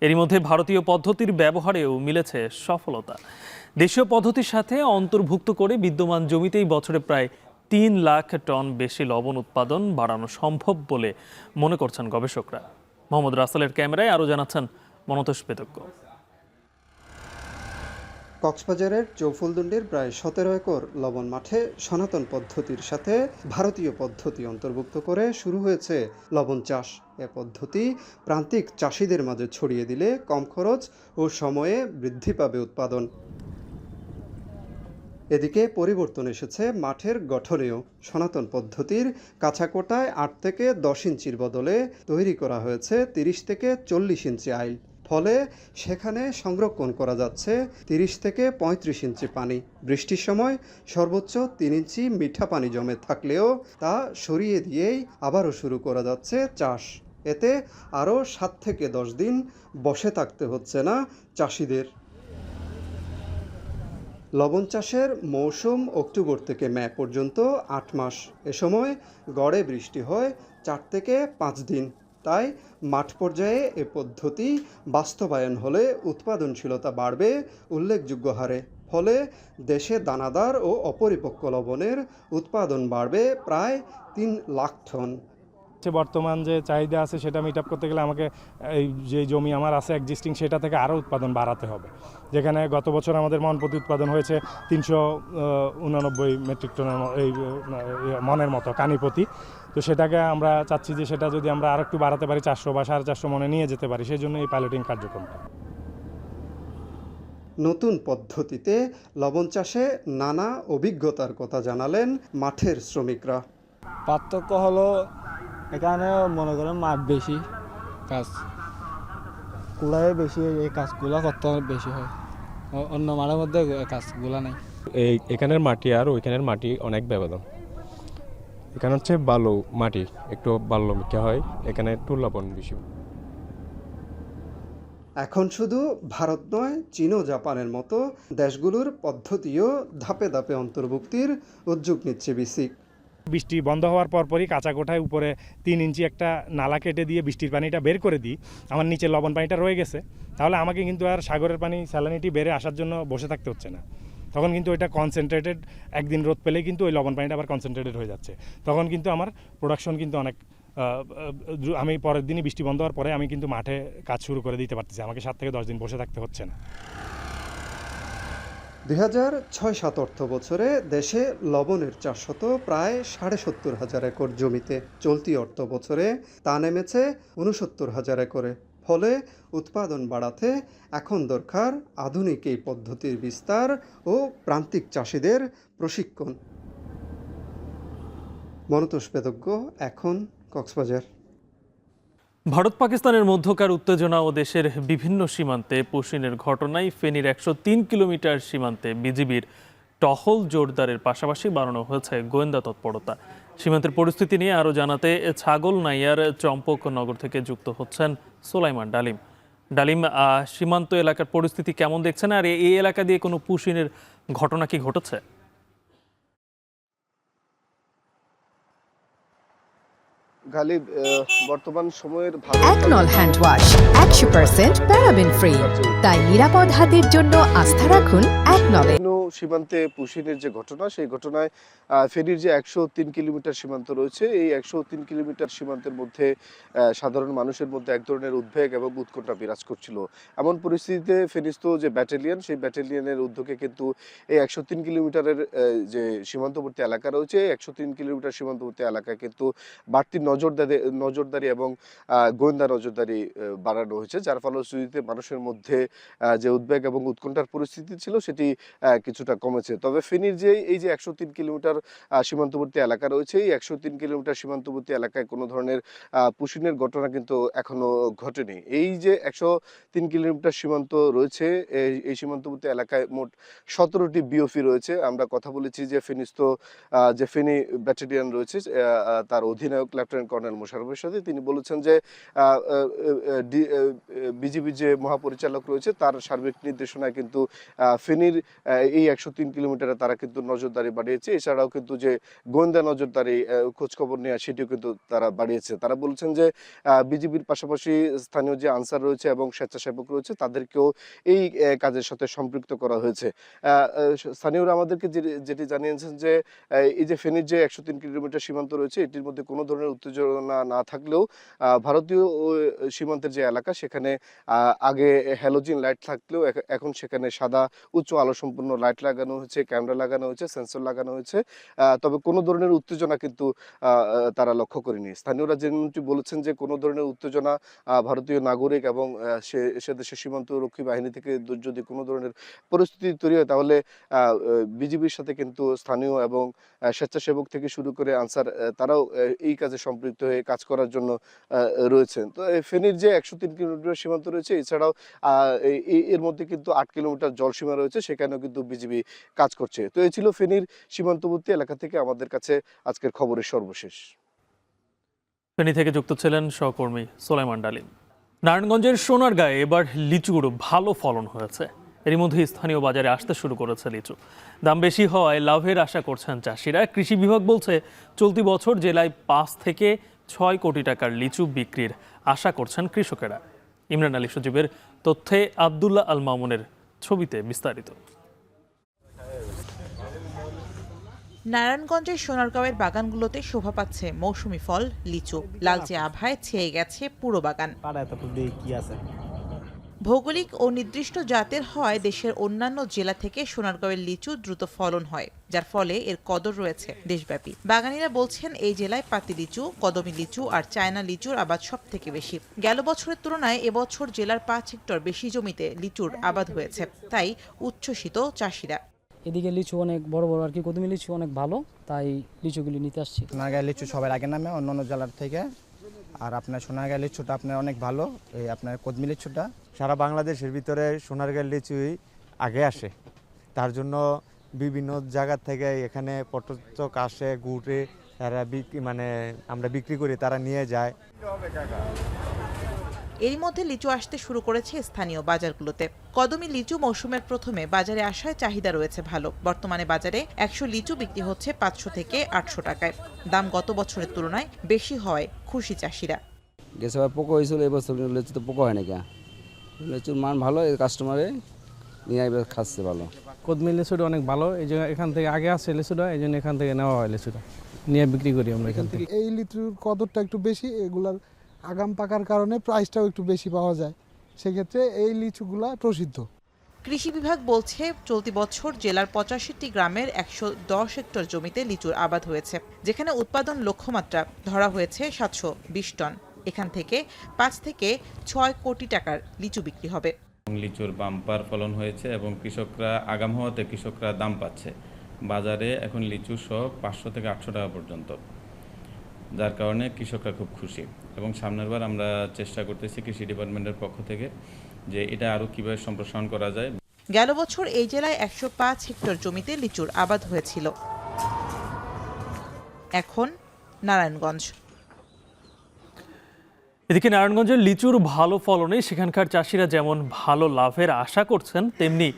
এরই মধ্যে ভারতীয় পদ্ধতির ব্যবহারেও মিলেছে সফলতা। দেশীয় পদ্ধতির সাথে অন্তর্ভুক্ত করে বিদ্যমান জমিতেই বছরে প্রায় 3 লাখ টন বেশি লবণ উৎপাদন বাড়ানো সম্ভব বলে মনে করছেন গবেষকরা। মোহাম্মদ রাসেলের ক্যামেরায় আরও জানাচ্ছেন মনতোষ বেদজ্ঞ। কক্সবাজারের চৌফুলদুন্ডির প্রায় 17 একর লবণ মাঠে সনাতন পদ্ধতির সাথে ভারতীয় পদ্ধতি অন্তর্ভুক্ত করে শুরু হয়েছে লবণ চাষ। এ পদ্ধতি প্রান্তিক চাষিদের মাঝে ছড়িয়ে দিলে কম খরচ ও সময়ে বৃদ্ধি পাবে উৎপাদন। এদিকে পরিবর্তন এসেছে মাঠের গঠনেও। সনাতন পদ্ধতির কাঁচাকোটায় 8 থেকে 10 ইঞ্চির বদলে তৈরি করা হয়েছে 30 থেকে 40 ইঞ্চি আইল। ফলে সেখানে সংরক্ষণ করা যাচ্ছে 30 থেকে 35 ইঞ্চি পানি। বৃষ্টির সময় সর্বোচ্চ 3 ইঞ্চি মিঠা পানি জমে থাকলেও তা সরিয়ে দিয়েই আবারও শুরু করা যাচ্ছে চাষ। এতে আরও 7 থেকে 10 দিন বসে থাকতে হচ্ছে না চাষিদের। লবণ চাষের মৌসুম অক্টোবর থেকে মে পর্যন্ত 8 মাস। এ সময় গড়ে বৃষ্টি হয় 4 থেকে 5 দিন। তাই মাঠ পর্যায়ে এ পদ্ধতি বাস্তবায়ন হলে উৎপাদনশীলতা বাড়বে উল্লেখযোগ্য হারে। ফলে দেশে দানাদার ও অপরিপক্ক লবণের উৎপাদন বাড়বে প্রায় 3 লাখ টন। বর্তমান যে চাহিদা আছে সেটা মিট আপ করতে গেলে আমাকে এই যে জমি আমার আছে এক্সিস্টিং সেটা থেকে আরও উৎপাদন বাড়াতে হবে। যেখানে গত বছর আমাদের মন প্রতি উৎপাদন হয়েছে 389 মেট্রিক টনের এই মনের মতো কানি প্রতি। তো সেটাকে আমরা চাচ্ছি যে সেটা যদি আমরা আর একটু বাড়াতে পারি 400 বা 450 মনে নিয়ে যেতে পারি, সেই জন্য এই পাইলটিং কার্যক্রমটা। নতুন পদ্ধতিতে লবণ চাষে নানা অভিজ্ঞতার কথা জানালেন মাঠের শ্রমিকরা। পার্থক্য হলো এখানে মনে করেন মাঠ বেশি, কাজ কুড়ায় বেশি, এই কাজগুলো করতে বেশি হয়, অন্য মাঠের মধ্যে কাজগুলো নাই। এখানের মাটি আর ওইখানের মাটি অনেক ব্যবধান। এখানে হচ্ছে বালু মাটি, একটু বালু মিকা হয়, এখানে একটু লবণ বেশি। এখন শুধু ভারত নয়, চীন ও জাপানের মতো দেশগুলোর পদ্ধতিও ধাপে ধাপে অন্তর্ভুক্তির উদ্যোগ নিচ্ছে বিসিক। বৃষ্টি বন্ধ হওয়ার পরপরই কাঁচা কোঠায় উপরে 3 ইঞ্চি একটা নালা কেটে দিয়ে বৃষ্টির পানিটা বের করে দিই, আমার নিচে লবণ পানিটা রয়ে গেছে, তাহলে আমাকে কিন্তু আর সাগরের পানি স্যালানিটি বেড়ে আসার জন্য বসে থাকতে হচ্ছে না। তখন কিন্তু ওইটা কনসেন্ট্রেটেড, একদিন রোদ পেলেই কিন্তু ওই লবণ পানিটা আবার কনসেন্ট্রেটেড হয়ে যাচ্ছে। তখন কিন্তু আমার প্রোডাকশন কিন্তু অনেক আমি পরের দিনই বৃষ্টি বন্ধ হওয়ার পরে আমি কিন্তু মাঠে কাজ শুরু করে দিতে পারতেছি, আমাকে 7 থেকে 10 দিন বসে থাকতে হচ্ছে না। 2006-07 অর্থ বছরে দেশে লবণের চাষত প্রায় 70,500 একর জমিতে, চলতি অর্থ বছরে তা নেমেছে 69,000 একরে। ফলে উৎপাদন বাড়াতে এখন দরকার আধুনিক এই পদ্ধতির বিস্তার ও প্রান্তিক চাষিদের প্রশিক্ষণ। মনতোষ বেদজ্ঞ, এখন কক্সবাজার। ভারত পাকিস্তানের মধ্যকার উত্তেজনা ও দেশের বিভিন্ন সীমান্তে পুশিনের ঘটনায় ফেনীর 103 কিলোমিটার সীমান্তে বিজিবির টহল জোরদারের পাশাপাশি বাড়ানো হয়েছে গোয়েন্দা তৎপরতা। সীমান্তের পরিস্থিতি নিয়ে আরও জানাতে ছাগলনাইয়ার চম্পকনগর থেকে যুক্ত হচ্ছেন সোলাইমান ডালিম। ডালিম, সীমান্ত এলাকার পরিস্থিতি কেমন দেখছেন, আর এই এলাকা দিয়ে কোনো পুশিনের ঘটনা কি ঘটেছে? গালিব, বর্তমান সময়ের একনল হ্যান্ড ওয়াশ 100% প্যারাবেন ফ্রি, তাই নিরাপদ হাতের জন্য আস্থা রাখুন একনলে। সীমান্তে পুশিনের যে ঘটনা, সেই ঘটনায় ফেনীর যে 103 কিলোমিটার সীমান্ত রয়েছে, এই 103 কিলোমিটার সীমান্তের মধ্যে সাধারণ মানুষের মধ্যে এক ধরনের উদ্বেগ এবং উৎকণ্ঠা বিরাজ করছিল। এমন পরিস্থিতিতে ফেনীস্থ যে ব্যাটালিয়ন, সেই ব্যাটালিয়নের উদ্যোগে কিন্তু এই 103 কিলোমিটারের যে সীমান্তবর্তী এলাকা রয়েছে, 103 কিলোমিটার সীমান্তবর্তী এলাকায় কিন্তু বাড়তি নজরদারি এবং গোয়েন্দা নজরদারি বাড়ানো হয়েছে, যার ফলশ্রুতিতে মানুষের মধ্যে যে উদ্বেগ এবং উৎকণ্ঠার পরিস্থিতি ছিল সেটি কিছুটা কমেছে। তবে ফেনীর যে এই যে 103 কিলোমিটার সীমান্তবর্তী এলাকা রয়েছে, এই 103 কিলোমিটার সীমান্তবর্তী এলাকায় কোনো ধরনের পুশিনের ঘটনা কিন্তু এখনো ঘটেনি। এই যে 103 কিলোমিটার সীমান্ত রয়েছে, এই সীমান্তবর্তী এলাকায় মোট 17টি বিওপি রয়েছে। আমরা কথা বলেছি যে ফেনীস্থ যে ফেনী ব্যাটালিয়ন রয়েছে, তার অধিনায়ক লেফটেন্যান্ট কর্নেল মোশাররফের সাথে তিনি বলেছেন যে বিজিবির যে মহাপরিচালক রয়েছে তার সার্বিক নির্দেশনায় কিন্তু ফেনীর এই 103 কিলোমিটারে তারা কিন্তু নজরদারি বাড়িয়েছে। এছাড়াও কিন্তু যে গোয়েন্দা নজরদারি খোঁজখবর নেওয়া সেটিও কিন্তু তারা বাড়িয়েছে। তারা বলছেন যে বিজিবির পাশাপাশি স্থানীয় যে আনসার রয়েছে এবং স্বেচ্ছাসেবক রয়েছে তাদেরকেও এই কাজের সাথে সম্পৃক্ত করা হয়েছে। স্থানীয়রা আমাদেরকে যেটি জানিয়েছেন যে এই যে ফেনীর যে 103 কিলোমিটার সীমান্ত রয়েছে, এটির মধ্যে কোনো ধরনের উত্তেজনা না থাকলেও ভারতীয় সীমান্তের যে এলাকা সেখানে আগে হ্যালোজিন লাইট থাকলেও এখন সেখানে সাদা উচ্চ আলো সম্পন্ন লাইট লাগানো হয়েছে, ক্যামেরা লাগানো হয়েছে, সেন্সর লাগানো হয়েছে। তবে কোনো ধরনের উত্তেজনা কিন্তু তারা লক্ষ্য করেনি। স্থানীয়রা যেমনটি বলেছেন যে কোনো ধরনের উত্তেজনা ভারতীয় নাগরিক এবং সে দেশের সীমান্ত রক্ষী বাহিনী থেকে যদি কোনো ধরনের পরিস্থিতি তৈরি হয় তাহলে বিজিবির সাথে কিন্তু স্থানীয় এবং স্বেচ্ছাসেবক থেকে শুরু করে আনসার তারাও এই কাজে সম্পৃক্ত হয়ে কাজ করার জন্য রয়েছেন। তো ফেনীর যে 103 কিলোমিটার সীমান্ত রয়েছে, এছাড়াও এর মধ্যে কিন্তু 8 কিলোমিটার জলসীমা রয়েছে, সেখানেও কিন্তু বিজিবি কাজ করছে। তো এই ছিল ফেনীর সীমান্তবর্তী এলাকা থেকে আমাদের কাছে আজকের খবরের সর্বশেষ। ফেনী থেকে যুক্ত ছিলেন সহকর্মী সোলাইমান ডালিম। নারায়ণগঞ্জের সোনারগাঁয়ে এবার লিচুর ভালো ফলন হয়েছে। এরই মধ্যে স্থানীয় বাজারে আসতে শুরু করেছে লিচু। দাম বেশি হওয়ায় লাভের আশা করছেন চাষিরা। কৃষি বিভাগ বলছে চলতি বছর জেলায় 5 থেকে 6 কোটি টাকার লিচু বিক্রির আশা করছেন কৃষকেরা। ইমরান আলী সজীবের তথ্যে আব্দুল্লাহ আল মামুনের ছবিতে বিস্তারিত। নারায়ণগঞ্জের সোনারগাঁওয়ের বাগানগুলোতে শোভা পাচ্ছে মৌসুমি ফল লিচু। লালচে আভায় ছেয়ে গেছে পুরো বাগান। ভৌগোলিক ও নির্দিষ্ট জাতের হওয়ায় দেশের অন্যান্য জেলা থেকে সোনারগাঁওয়ের লিচু দ্রুত ফলন হয়, যার ফলে এর কদর রয়েছে দেশব্যাপী। বাগানীরা বলছেন এই জেলায় পাতি লিচু, কদমি লিচু আর চায়না লিচুর আবাদ সব থেকে বেশি। গেল বছরের তুলনায় এবছর জেলার 5 হেক্টর বেশি জমিতে লিচুর আবাদ হয়েছে, তাই উচ্ছ্বসিত চাষিরা। এদিকে লিচু অনেক বড় বড় আর কি, কদমি লিচু অনেক ভালো, তাই লিচুগুলি নিতে আসছি। সোনারগাঁয়ের লিচু সবার আগে নামে অন্যান্য জেলার থেকে, আর আপনার সোনারগাঁয়ের লিচুটা আপনার অনেক ভালো। এই আপনার কদমি লিচুটা সারা বাংলাদেশের ভিতরে সোনারগাঁয়ের লিচুই আগে আসে, তার জন্য বিভিন্ন জায়গা থেকে এখানে পর্যটক আসে, ঘুরে তারা আমরা বিক্রি করি, তারা নিয়ে যায়। এরই মধ্যে লিচু আসতে শুরু করেছে স্থানীয় বাজারগুলোতে। কদমি লিচু মৌসুমের প্রথমে বাজারে আসায় চাহিদা রয়েছে ভালো। বর্তমানে বাজারে 100 লিচু বিক্রি হচ্ছে 500 থেকে 800 টাকায়। দাম গত বছরের তুলনায় বেশি হয় খুশি চাষিরা। গেছবার পোকা হয়েছিল, এবছর লিচু তো পোকা হয় না কেন, লিচুর মান ভালো, কাস্টমারে নিয়ে খাচ্ছে ভালো। কদমি লিচুটা অনেক ভালো, এই যে এখান থেকে আগে আসছে লিচুটা, এই জন্য এখান থেকে নেওয়া হয় লিচুটা, নিয়ে বিক্রি করি আমরা এখান থেকে। এই লিচুর কদরটা একটু বেশি, এগুলার আগাম পাকার কারণে প্রাইসটাও একটু বেশি পাওয়া যায়, সেক্ষেত্রে এই লিচুগুলা প্রসিদ্ধ। কৃষি বিভাগ বলছে চলতি বছর জেলার 85টি গ্রামের 110 হেক্টর জমিতে লিচুর আবাদ হয়েছে, যেখানে উৎপাদন লক্ষ্যমাত্রা ধরা হয়েছে 720 টন। এখান থেকে 5 থেকে 6 কোটি টাকার লিচু বিক্রি হবে। লিচুর বাম্পার ফলন হয়েছে এবং কৃষকরা আগাম হওয়াতে কৃষকরা দাম পাচ্ছে। বাজারে এখন লিচু সহ 500 থেকে 800 টাকা পর্যন্ত, যার কারণে কৃষকরা খুব খুশি। এবং সামনের বার আমরা চেষ্টা করতেছি কৃষি ডিপার্টমেন্টের পক্ষ থেকে যে এটা আরও কীভাবে সম্প্রসারণ করা যায়। গেল বছর এই জেলায় 105 হেক্টর জমিতে লিচুর আবাদ হয়েছিল। এখন নারায়ণগঞ্জ। এদিকে নারায়ণগঞ্জের লিচুর ভালো ফলনে সেখানকার চাষিরা যেমন ভালো লাভের আশা করছেন, তেমনি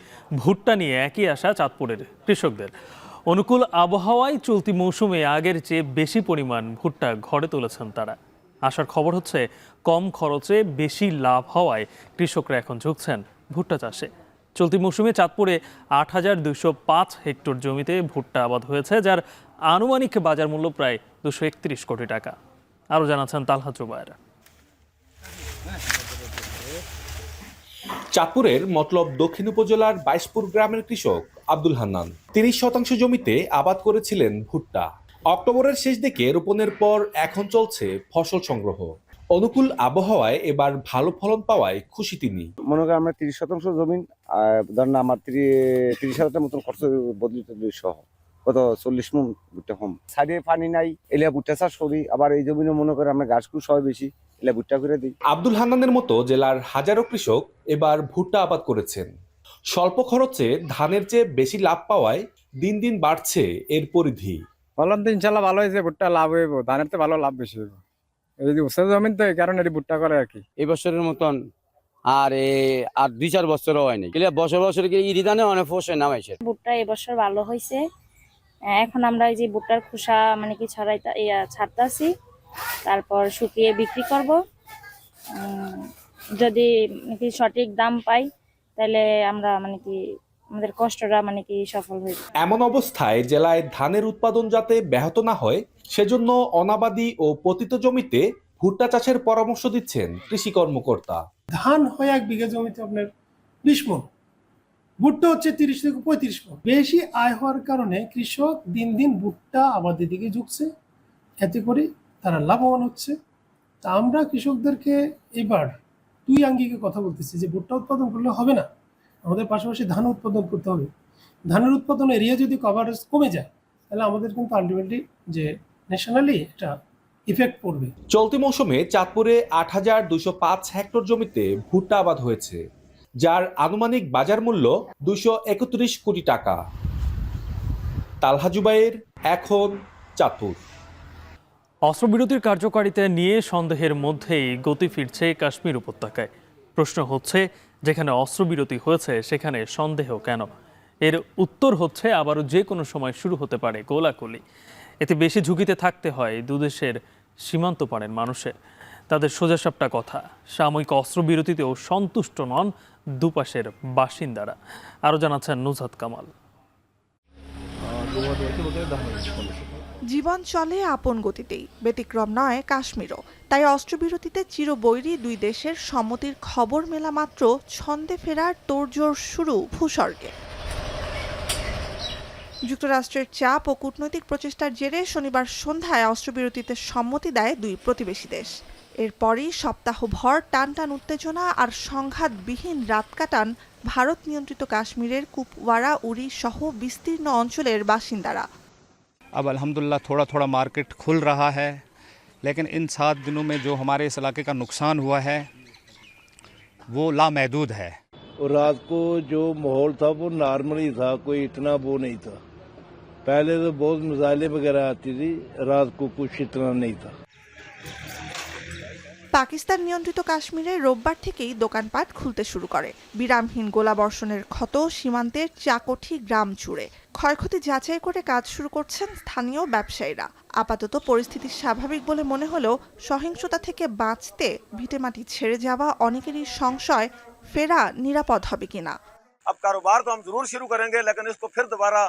ভুট্টা নিয়ে একই আশা চাঁদপুরের কৃষকদের। অনুকূল আবহাওয়ায় চলতি মৌসুমে আগের চেয়ে বেশি পরিমাণ ভুট্টা ঘরে তুলেছেন তারা। আশার খবর হচ্ছে কম খরচে বেশি লাভ হওয়ায় কৃষকরা এখন ঝুঁকছেন ভুট্টা চাষে। চলতি মৌসুমে চাঁদপুরে 8205 হেক্টর জমিতে ভুট্টা আবাদ হয়েছে, যার আনুমানিক বাজার মূল্য প্রায় 231 কোটি টাকা। আরও জানাচ্ছেন তালহা জুবায়ের। চাঁদপুরের মতলব দক্ষিণ উপজেলার 22পুর গ্রামের কৃষক আব্দুল হান্নান 30% জমিতে আবাদ করেছিলেন ভুট্টা। অক্টোবরের শেষ দিকে রোপণের পর এখন চলছে ফসল সংগ্রহ। অনুকূল আবহাওয়ায় এবার ভালো ফলন পাওয়ায় খুশি তিনি। মনে করেন আমরা 30% জমি, ধরেন আমার 30,000 মতন খরচ বদলিত সহ কত 40 মণ ভুট্টা কম। সাইডে পানি নাই, এলিয়া ভুট্টা চাষ করি। আবার এই জমিনে মনে করে আমরা গাছগুলো সবাই বেশি এলিয়া ভুট্টা করে দিই। আব্দুল হান্নানের মতো জেলার হাজারো কৃষক এবার ভুট্টা আবাদ করেছেন। স্বল্প খরচে ধানের চেয়ে বেশি লাভ পাওয়ায় দিন দিন বাড়ছে এর পরিধি। ফলন তো ইনশাল্লাহ ভালো হয়েছে, ভুট্টা লাভ হইব, ধানের তো ভালো লাভ বেশি হইব। এই যে উৎসব জমিন তো এই কারণে ভুট্টা করে আর কি। এই বছরের মতন আর 2-4 বছরও হয়নি, বছর বছর ইরি ধানে অনেক ফসল নামাইছে। ভুট্টা এবছর ভালো হয়েছে। এখন আমরা এই যে ভুট্টার খোসা মানে কি ছাড়তাছি, তারপর শুকিয়ে বিক্রি করব। যদি নাকি সঠিক দাম পাই তাহলে আমরা মানে কি আমাদের কষ্টটা মানে কি সফল হইবে। এমন অবস্থায় জেলায় ধানের উৎপাদন যাতে ব্যাহত না হয় সেজন্য অনাবাদি ও পতিত জমিতে ভুট্টা চাষের পরামর্শ দিচ্ছেন কৃষি কর্মকর্তা। ধান হয় 1 বিঘা জমিতে আপনার 20 মণ, ভুট্টা হচ্ছে 30 থেকে 35 মণ। বেশি আয় হওয়ার কারণে কৃষক দিন দিন ভুট্টা আবাদের দিকে ঝুঁকছে, এতে করে তারা লাভবান হচ্ছে। তা আমরা কৃষকদেরকে এবার 2 আঙ্গিকে কথা বলতেছি যে ভুট্টা উৎপাদন করলে হবে না, আমাদের পাশাপাশি ধান উৎপাদন করতে হবে। ধানের উৎপাদন এরিয়া যদি কভারেজ কমে যায় তাহলে আমাদের কিন্তু আলটিমেটলি যে ন্যাশনালি এটা ইফেক্ট পড়বে। চলতি মৌসুমে চাঁদপুরে 8205 হেক্টর জমিতে ভুট্টা আবাদ হয়েছে, যার আনুমানিক বাজার মূল্য 231 কোটি টাকা। তালহা জুবায়ের, এখন চাঁদপুর। অস্ত্রবিরতির কার্যকারিতা নিয়ে সন্দেহের মধ্যেই গতি ফিরছে কাশ্মীর উপত্যকায়। প্রশ্ন হচ্ছে, যেখানে অস্ত্রবিরতি হয়েছে সেখানে সন্দেহ কেন? এর উত্তর হচ্ছে আবারও যে কোনো সময় শুরু হতে পারে গোলাগুলি। এতে বেশি ঝুঁকিতে থাকতে হয় দুদেশের সীমান্ত পারের মানুষের। তাদের সোজাসাপটা কথা, সাময়িক অস্ত্রবিরতিতেও সন্তুষ্ট নন দুপাশের বাসিন্দারা। আরও জানাচ্ছেন নুজহাত কামাল। জীবন চলে আপন গতিতেই, ব্যতিক্রম নয় কাশ্মীরও। তাই অস্ত্রবিরতিতে চিরবৈরী 2 দেশের সম্মতির খবর মেলা মাত্র ছন্দে ফেরার তোড়জোড় শুরু ভূস্বর্গে। যুক্তরাষ্ট্রের চাপ ও কূটনৈতিক প্রচেষ্টার জেরে শনিবার সন্ধ্যায় অস্ত্রবিরতিতে সম্মতি দেয় 2 প্রতিবেশী দেশ। এরপরই সপ্তাহভর টানটান উত্তেজনা আর সংঘাতবিহীন রাত কাটান ভারত নিয়ন্ত্রিত কাশ্মীরের কুপওয়ারা উরি সহ বিস্তীর্ণ অঞ্চলের বাসিন্দারা। अब अल्हम्दुलिल्लाह थोड़ा थोड़ा मार्केट खुल रहा है, लेकिन इन 7 दिनों में जो हमारे इस इलाके का नुकसान हुआ है वो लामहदूद है। और रात को जो माहौल था वो नॉर्मली था, कोई इतना वो नहीं था। पहले तो बहुत मिसाइलें वगैरह आती थी, रात को कुछ इतना नहीं था। পাকিস্তান নিয়ন্ত্রিত কাশ্মীরে রোববার থেকেই দোকানপাট খুলতে শুরু করে। বিরামহীন গোলাবর্ষণের ক্ষত সীমান্তের চাকঠি গ্রাম জুড়ে। ক্ষয়ক্ষতি যাচাই করে কাজ শুরু করছেন স্থানীয় ব্যবসায়ীরা। আপাতত পরিস্থিতি স্বাভাবিক বলে মনে হলেও সহিংসতা থেকে বাঁচতে ভিটেমাটি ছেড়ে যাওয়া অনেকেরই সংশয় ফেরা নিরাপদ হবে কিনা। अब कारोबार तो हम जरूर शुरू करेंगे लेकिन इसको फिर दोबारा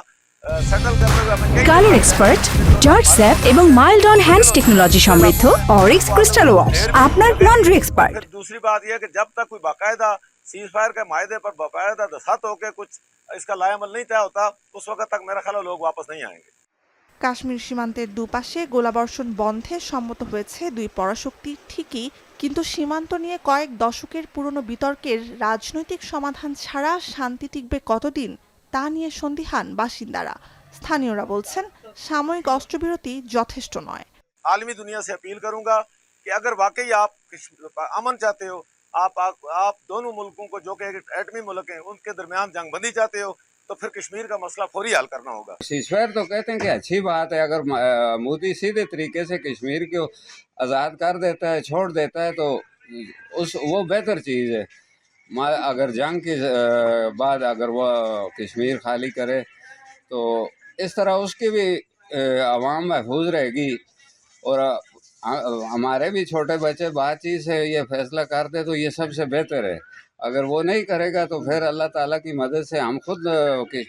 सेटल करते हुए हमें কালার এক্সপার্ট জর্জ স্যাপ এবং মাইল্ড অন হ্যান্ডস টেকনোলজি সমৃদ্ধ অরিক্স ক্রিস্টাল ওয়াশ আপনার লন্ড্রি এক্সপার্ট। फिर दूसरी बात यह है कि जब तक कोई बाकायदा सीज फायर के मायदे पर बाकायदा दस्तखत होकर कुछ इसका लाएमल नहीं तय होता उस वक्त तक मेरा ख्याल लोग वापस नहीं आएंगे। কাশ্মীর সীমান্তের দুপাশে গোলাবর্ষণ বন্ধে সম্মত হয়েছে দুই পরাশক্তি ঠিকই, কিন্তু সীমান্ত নিয়ে কয়েক দশকের পুরনো বিতর্কের রাজনৈতিক সমাধান ছাড়া শান্তি টিকবে কতদিন তা নিয়ে সন্দিহান বাসিন্দারা। স্থানীয়রা বলছেন সাময়িক অস্ত্রবিরতি যথেষ্ট নয়। आलमी दुनिया से अपील करूंगा कि अगर वाकई आप अमन चाहते हो, आप दोनों मुल्कों को जो कि एटमी मुल्क हैं उनके दरमियान जंगबंदी चाहते हो तो फिर कश्मीर का मसला फौरी हल करना होगा। सीजफायर तो कहते हैं कि अच्छी बात है, अगर मोदी सीधे तरीके से कश्मीर को आज़ाद कर देता है, छोड़ देता है तो वो बेहतर चीज़ है। अगर जंग के बाद अगर वो कश्मीर खाली करे तो इस तरह उसकी भी आवाम महफूज रहेगी और हमारे भी छोटे बच्चे बातचीत से ये फैसला करते तो ये सबसे बेहतर है। अगर वो नहीं करेगा तो फिर अल्लाह ताला की मदद से हम खुद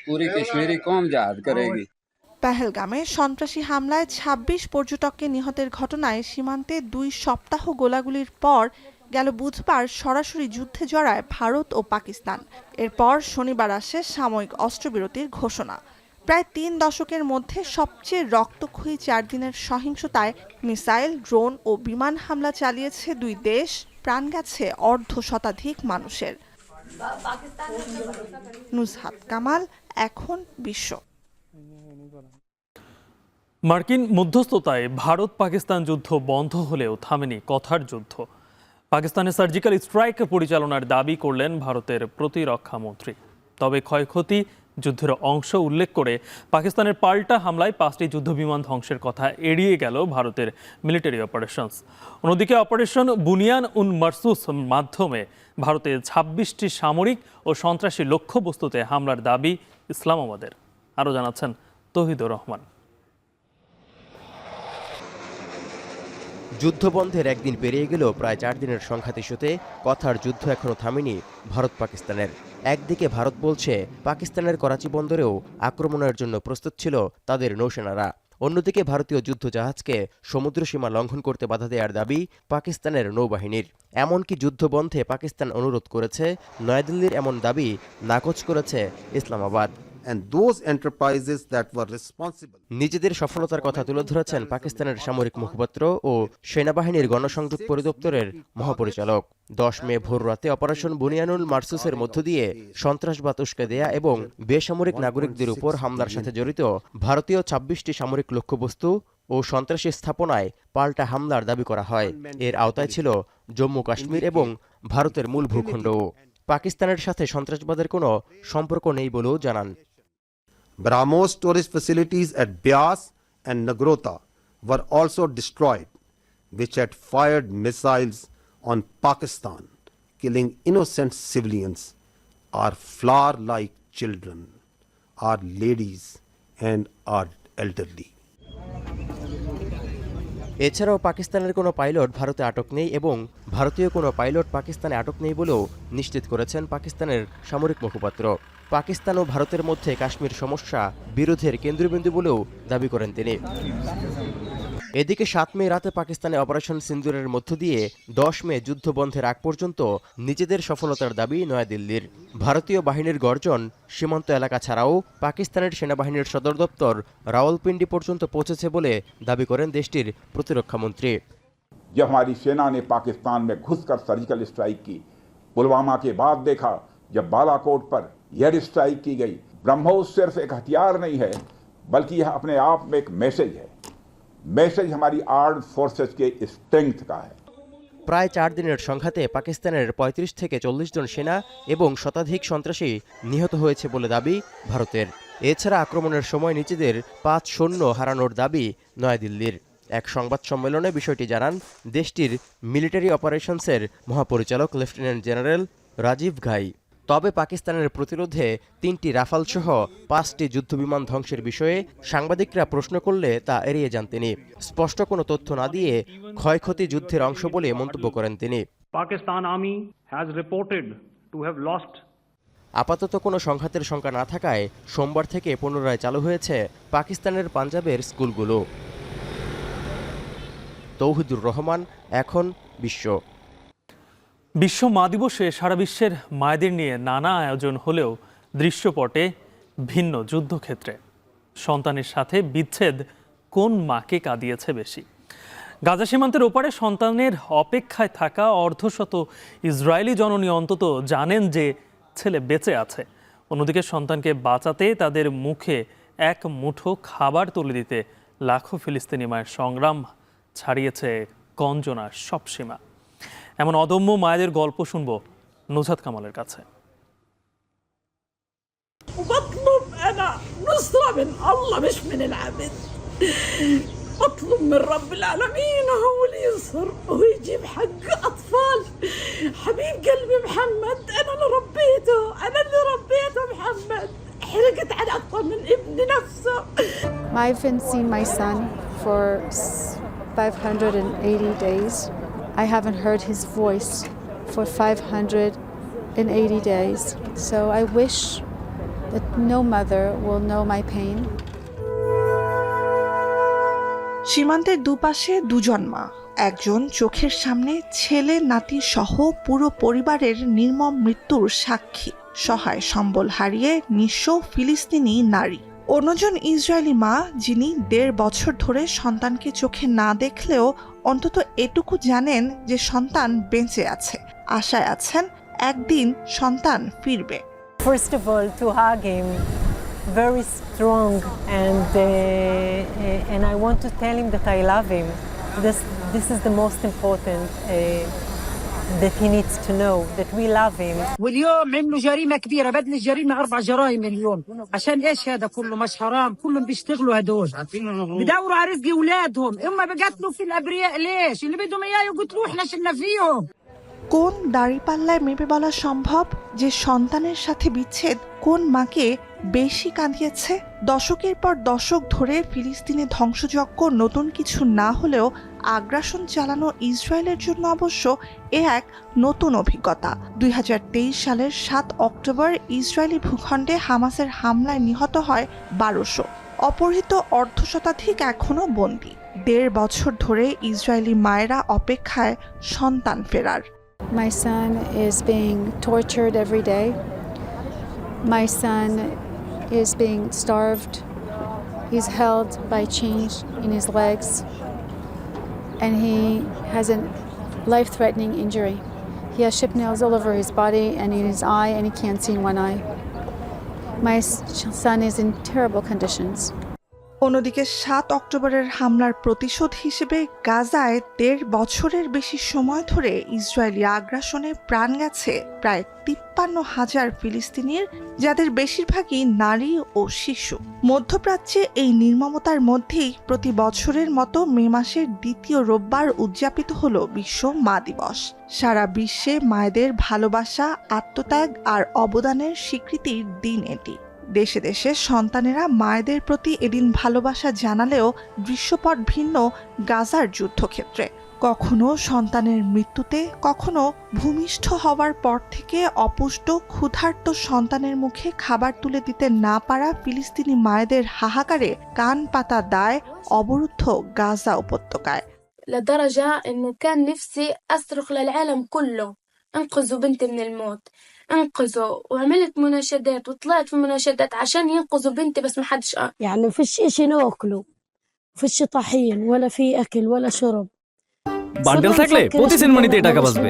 पूरी कश्मीरी कौम जहाद करेगी। পেহেলগামে সন্ত্রাসী হামলায় ২৬ পর্যটককে নিহতের ঘটনায় সীমান্তে ২ সপ্তাহ গোলাগুলির পর গেল বুধবার সরাসরি যুদ্ধে জড়ায় ভারত ও পাকিস্তান। এরপর শনিবার আসে সাময়িক অস্ত্রবিরতির ঘোষণা। প্রায় ৩ দশকের মধ্যে সবচেয়ে রক্তক্ষয়ী ৪ দিনের সহিংসতায় মিসাইল, ড্রোন ও বিমান হামলা চালিয়েছে দুই দেশ। প্রাণ গেছে অর্ধশতাধিক মানুষের। নুজহাত কামাল, এখন বিশ্ব। মার্কিন মধ্যস্থতায় ভারত পাকিস্তান যুদ্ধ বন্ধ হলেও থামেনি কথার যুদ্ধ। পাকিস্তানের সার্জিক্যাল স্ট্রাইক পরিচালনার দাবি করলেন ভারতের প্রতিরক্ষা মন্ত্রী। তবে ক্ষয়ক্ষতি যুদ্ধের অংশ উল্লেখ করে পাকিস্তানের পাল্টা হামলায় 5টি যুদ্ধবিমান ধ্বংসের কথা এড়িয়ে গেল ভারতের মিলিটারি অপারেশনস। অন্যদিকে অপারেশন বুনিয়ান উন মারসুস মাধ্যমে ভারতে 26টি সামরিক ও সন্ত্রাসী লক্ষ্যবস্তুতে হামলার দাবি ইসলামাবাদের। আরও জানাচ্ছেন তৌহিদুর রহমান। যুদ্ধবন্ধের একদিন পেরিয়ে গেল প্রায় 4 দিনের সংঘাত ইস্যুতে কথার যুদ্ধ এখনও থামেনি ভারত পাকিস্তানের। একদিকে ভারত বলছে পাকিস্তানের করাচি বন্দরেও আক্রমণের জন্য প্রস্তুত ছিল তাদের নৌসেনারা, অন্যদিকে ভারতীয় যুদ্ধজাহাজকে সমুদ্রসীমা লঙ্ঘন করতে বাধা দেওয়ার দাবি পাকিস্তানের নৌবাহিনীর। এমনকি যুদ্ধবন্ধে পাকিস্তান অনুরোধ করেছে, নয়াদিল্লির এমন দাবি নাকচ করেছে ইসলামাবাদ। নিজেদের সফলতার কথা তুলে ধরেছেন পাকিস্তানের সামরিক মুখপাত্র ও সেনাবাহিনীর গণসংযোগ পরিদপ্তরের মহাপরিচালক। 10 মে ভোর রাতে অপারেশন বুনিয়ানুল মারসুসের মধ্য দিয়ে সন্ত্রাসবাদ উস্কে দেয়া এবং বেসামরিক নাগরিকদের উপর হামলার সাথে জড়িত ভারতীয় 26টি সামরিক লক্ষ্যবস্তু ও সন্ত্রাসী স্থাপনায় পাল্টা হামলার দাবি করা হয়। এর আওতায় ছিল জম্মু কাশ্মীর এবং ভারতের মূল ভূখণ্ডও। পাকিস্তানের সাথে সন্ত্রাসবাদের কোনো সম্পর্ক নেই বলেও জানান। BrahMos tourist facilities at Beas and Nagrota were also destroyed, which had fired missiles on Pakistan, killing innocent civilians, our flower-like children, our ladies and our elderly. এছাড়াও পাকিস্তানের কোনো পাইলট ভারতে আটক নেই এবং ভারতীয় কোনো পাইলট পাকিস্তানে আটক নেই বলেও নিশ্চিত করেছেন পাকিস্তানের সামরিক মুখপাত্র। পাকিস্তান ও ভারতের মধ্যে কাশ্মীর সমস্যা বিরোধের কেন্দ্রবিন্দু বলেও দাবি করেন তিনি। এদিকে 7 মে রাতে পাকিস্তানে অপারেশন সিন্দুরের মধ্য দিয়ে 10 মে যুদ্ধ বন্ধের আগ পর্যন্ত নিজেদের সফলতার দাবি নয়াদিল্লির। ভারতীয় বাহিনীর গর্জন সীমান্ত এলাকা ছাড়াও পাকিস্তানের সেনাবাহিনীর সদর দপ্তর রাওয়ালপিন্ডি পর্যন্ত পৌঁছেছে বলে দাবি করেন দেশটির প্রতিরক্ষামন্ত্রী। जब हमारी सेना ने पाकिस्तान में घुसकर सर्जिकल स्ट्राइक की, पुलवामा के बाद देखा जब बालाकोट पर एयर स्ट्राइक की गई। ब्रह्मोस सिर्फ एक हथियार नहीं है बल्कि यह अपने आप में एक मैसेज है। मैसेज हमारी आर्म्ड फोर्सेस के स्ट्रेंथ का है। প্রায় 4 দিনের সংঘাতে পাকিস্তানের 35 থেকে 40 জন সেনা এবং শতাধিক সন্ত্রাসী নিহত হয়েছে বলে দাবি ভারতের। এছাড়া আক্রমণের সময় নিজেদের 5 সৈন্য হারানোর দাবি নয়াদিল্লির। এক সংবাদ সম্মেলনে বিষয়টি জানান দেশটির মিলিটারি অপারেশনসের মহাপরিচালক লেফটেন্যান্ট জেনারেল রাজীব ঘাই। তবে পাকিস্তানের প্রতিরোধে 3টি রাফাল সহ 5টি যুদ্ধবিমান ধ্বংসের বিষয়ে সাংবাদিকরা প্রশ্ন করলে তা এড়িয়ে যান তিনি। স্পষ্ট কোনো তথ্য না দিয়ে ক্ষয়ক্ষতি যুদ্ধের অংশ বলে মন্তব্য করেন তিনি। Pakistan Army has reported to have lost. আপাতত কোনো সংঘাতের শঙ্কা না থাকায় সোমবার থেকে পুনরায় চালু হয়েছে পাকিস্তানের পাঞ্জাবের স্কুলগুলো। তৌহিদুর রহমান, এখন বিশ্ব মা দিবসে সারা বিশ্বের মায়েদের নিয়ে নানা আয়োজন হলেও দৃশ্যপটে ভিন্ন যুদ্ধক্ষেত্রে সন্তানের সাথে বিচ্ছেদ কোন মাকে কাঁদিয়েছে বেশি? গাজা সীমান্তের ওপারে সন্তানের অপেক্ষায় থাকা অর্ধশত ইসরায়েলি জননী অন্তত জানেন যে ছেলে বেঁচে আছে। অন্যদিকে সন্তানকে বাঁচাতে তাদের মুখে এক মুঠো খাবার তুলে দিতে লাখো ফিলিস্তিনি মায়ের সংগ্রাম ছাড়িয়েছে গঞ্জনার সব সীমা। এমন অদম্য মায়েদের গল্প শুনবো নুজহাত কামালের কাছে। أطلب من رب العالمين هو اللي ينصر ويجيب حق أطفال حبيب قلبي محمد. أنا اللي ربيته محمد. حرقت على أكثر من ابني نفسه. I haven't seen my son for 580 days. I haven't heard his voice for 580 days. So I wish that no mother will know my pain. সীমান্তের দুপাশে দুজন মা, একজন চোখের সামনে ছেলে নাতি সহ পুরো পরিবারের নির্মম মৃত্যুর সাক্ষী, সহায় সম্বল হারিয়ে নিঃস্ব ফিলিস্তিনি নারী। অন্যজন ইসরায়েলি মা, যিনি 1.5 বছর ধরে সন্তানকে চোখে না দেখলেও অন্তত এটুকু জানেন যে সন্তান বেঁচে আছে, আশায় আছেন একদিন সন্তান ফিরবে। First of all, to hug him very strong, and I want to tell him that I love him. This is the most important that he needs to know, that we love him. واليوم عملوا جريمة كبيرة، بدل الجريمة 4 جرائم اليوم. عشان ايش هذا كله؟ مش حرام؟ كلهم بيشتغلوا هدول، بدوروا على رزق اولادهم. هم بقتلوا في الابرياء ليش؟ اللي بدهم اياه يقتلوا احنا شلنا فيهم. কোন দাড়িপাল্লায় মেপে বলা সম্ভব যে সন্তানের সাথে বিচ্ছেদ কোন মাকে বেশি কাঁদিয়েছে? দশকের পর দশক ধরে ফিলিস্তিনে ধ্বংসযজ্ঞ নতুন কিছু না হলেও আগ্রাসন চালানো ইসরায়েলের জন্য অবশ্য এ এক নতুন অভিজ্ঞতা। 2023 সালের 7 অক্টোবর ইসরায়েলি ভূখণ্ডে হামাসের হামলায় নিহত হয় 1200। অপহৃত অর্ধশতাধিক এখনও বন্দী। 1.5 বছর ধরে ইসরায়েলি মায়েরা অপেক্ষায় সন্তান ফেরার। My son is being tortured every day. My son is being starved. He's held by chains in his legs, and he has a life-threatening injury. He has shrapnel nails all over his body and in his eye, and he can't see in one eye. My son is in terrible conditions. অন্যদিকে 7 অক্টোবরের হামলার প্রতিশোধ হিসেবে গাজায় 1.5 বছরের বেশি সময় ধরে ইসরায়েলি আগ্রাসনে প্রাণ গেছে প্রায় 53,000 ফিলিস্তিনির, যাদের বেশিরভাগই নারী ও শিশু। মধ্যপ্রাচ্যে এই নির্মমতার মধ্যেই প্রতি বছরের মতো মে মাসের 2য় রোববার উদযাপিত হলো বিশ্ব মা দিবস। সারা বিশ্বে মায়েদের ভালোবাসা, আত্মত্যাগ আর অবদানের স্বীকৃতির দিন এটি। দেশে দেশে সন্তানেরা মায়েদের প্রতি এদিন ভালোবাসা জানালেও দৃশ্যপট ভিন্ন গাজার যুদ্ধক্ষেত্রে। কখনো সন্তানের মৃত্যুতে, কখনো ভূমিষ্ঠ হওয়ার পর থেকে অপুষ্ট ক্ষুধার্ত সন্তানের মুখে খাবার তুলে দিতে না পারা ফিলিস্তিনি মায়েদের হাহাকারে কান পাতা দায় অবরুদ্ধ গাজা উপত্যকায়। لدرجة إنه كان نفسي أصرخ للعالم كله انقذوا بنتي من الموت، انقذوا، وعملت مناشدات وطلعت في مناشدات عشان ينقذوا بنتي، بس ما حدش يعني فيش إشي ناكله، فيش طحين ولا في أكل ولا شرب। বান্ডেল থাকলে প্রতি সেনমানিতে টাকা বাঁচবে।